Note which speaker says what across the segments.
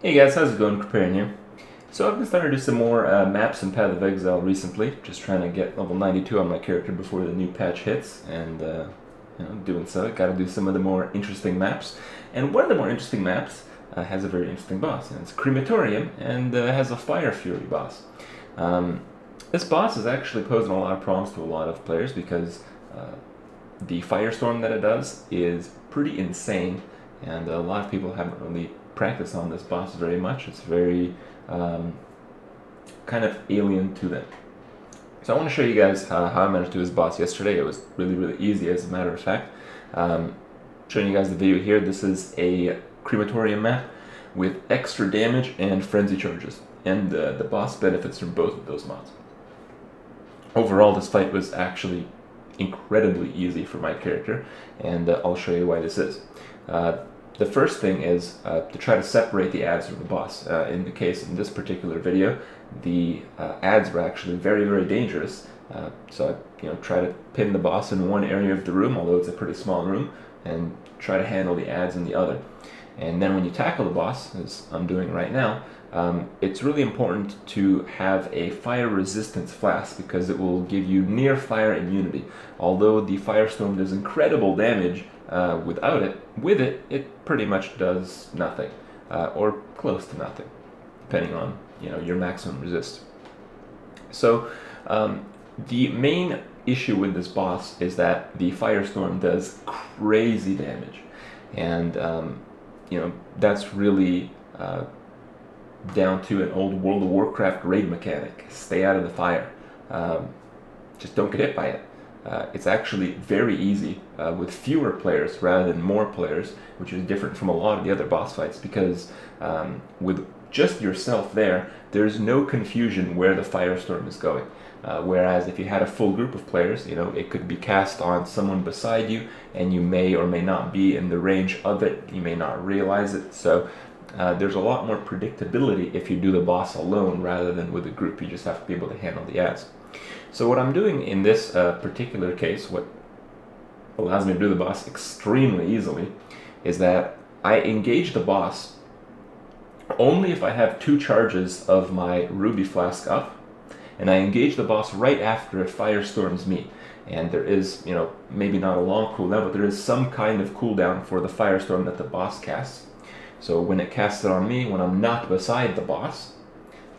Speaker 1: Hey guys, how's it going? Crematorium here. So I've been starting to do some more maps in Path of Exile recently, just trying to get level 92 on my character before the new patch hits, and doing so, I gotta do some of the more interesting maps. And one of the more interesting maps has a very interesting boss, and it's Crematorium, and has a Fire Fury boss. This boss is actually posing a lot of problems to a lot of players because the firestorm that it does is pretty insane, and a lot of people haven't really practiced on this boss very much. It's very kind of alien to them. So I want to show you guys how I managed to do this boss yesterday. It was really easy, as a matter of fact. Showing you guys the video here. This is a Crematorium map with extra damage and frenzy charges, and the boss benefits from both of those mods. Overall, this fight was actually incredibly easy for my character, and I'll show you why this is. The first thing is to try to separate the ads from the boss. In this particular video, the ads were actually very dangerous. So I try to pin the boss in one area of the room, although it's a pretty small room, and try to handle the ads in the other. And then when you tackle the boss, as I'm doing right now, it's really important to have a fire resistance flask because it will give you near fire immunity. Although the firestorm does incredible damage, with it pretty much does nothing, or close to nothing, depending on your maximum resist. So the main issue with this boss is that the firestorm does crazy damage, and that's really down to an old World of Warcraft raid mechanic. Stay out of the fire. Just don't get hit by it. It's actually very easy with fewer players rather than more players, which is different from a lot of the other boss fights, because with just yourself there's no confusion where the firestorm is going. Whereas if you had a full group of players, it could be cast on someone beside you, and you may or may not be in the range of it. You may not realize it. So there's a lot more predictability if you do the boss alone rather than with a group. You just have to be able to handle the ads. So what I'm doing in this particular case, what allows me to do the boss extremely easily, is that I engage the boss only if I have 2 charges of my ruby flask up, and I engage the boss right after it firestorms me. And there is, maybe not a long cooldown, but there is some kind of cooldown for the firestorm that the boss casts. So when it casts it on me, when I'm not beside the boss,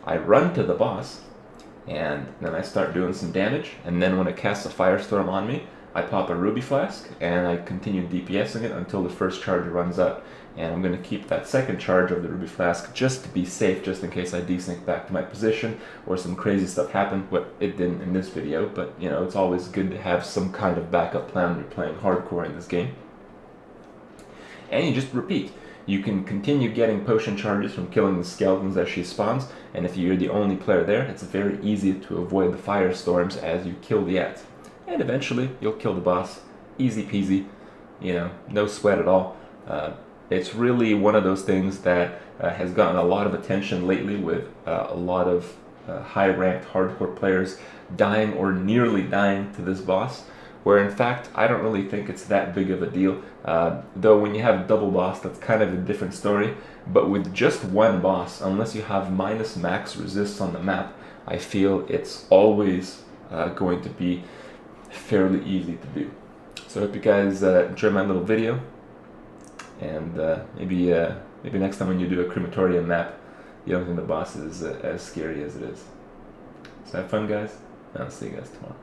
Speaker 1: I run to the boss, and then I start doing some damage, and then when it casts a firestorm on me, I pop a ruby flask, and I continue DPSing it until the first charge runs out. And I'm going to keep that second charge of the ruby flask just to be safe, just in case I desync back to my position, or some crazy stuff happened. What it didn't in this video, but it's always good to have some kind of backup plan when you're playing hardcore in this game. And you just repeat. You can continue getting potion charges from killing the skeletons as she spawns, and if you're the only player there, it's very easy to avoid the firestorms as you kill the ads. And eventually, you'll kill the boss. Easy peasy, no sweat at all. It's really one of those things that has gotten a lot of attention lately, with a lot of high-ranked hardcore players dying or nearly dying to this boss, where in fact I don't really think it's that big of a deal. Though when you have double boss, that's kind of a different story. But with just one boss, unless you have minus max resists on the map, I feel it's always going to be fairly easy to do. So I hope you guys enjoy my little video, and maybe next time when you do a Crematorium map, you don't think the boss is as scary as it is. So have fun, guys, and I'll see you guys tomorrow.